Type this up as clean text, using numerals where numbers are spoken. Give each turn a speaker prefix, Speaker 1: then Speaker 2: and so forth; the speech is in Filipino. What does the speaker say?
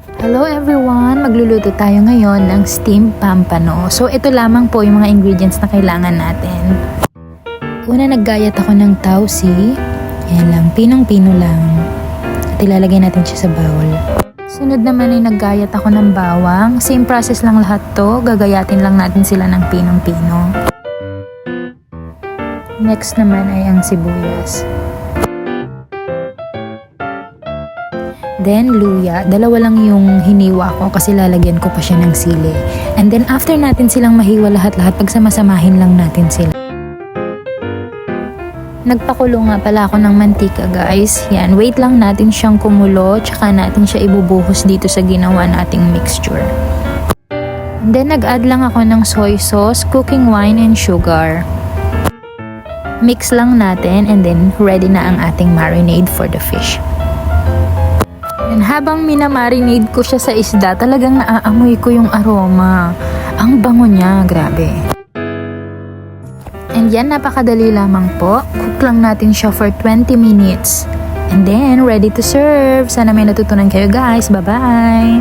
Speaker 1: Hello everyone! Magluluto tayo ngayon ng steamed pampano. So ito lamang po yung mga ingredients na kailangan natin. Una, naggayat ako ng tausi. Yan lang, pinong-pino lang. At ilalagay natin siya sa bowl. Sunod naman ay naggayat ako ng bawang. Same process lang lahat to. Gagayatin lang natin sila ng pinong-pino. Next naman ay ang sibuyas. Then, luya. Dalawa lang yung hiniwa ko kasi lalagyan ko pa siya ng sili. And then, after natin silang mahiwa lahat-lahat, pagsamasamahin lang natin sila. Nagpakulo nga pala ako ng mantika, guys. Yan, wait lang natin siyang kumulo, tsaka natin siya ibubuhos dito sa ginawa nating mixture. And then, nag-add lang ako ng soy sauce, cooking wine, and sugar. Mix lang natin and then ready na ang ating marinade for the fish. And habang minamarinade ko siya sa isda, talagang naaamoy ko yung aroma. Ang bango niya, grabe. And yan, napakadali lamang po. Cook lang natin siya for 20 minutes. And then, ready to serve. Sana may natutunan kayo, guys. Bye-bye!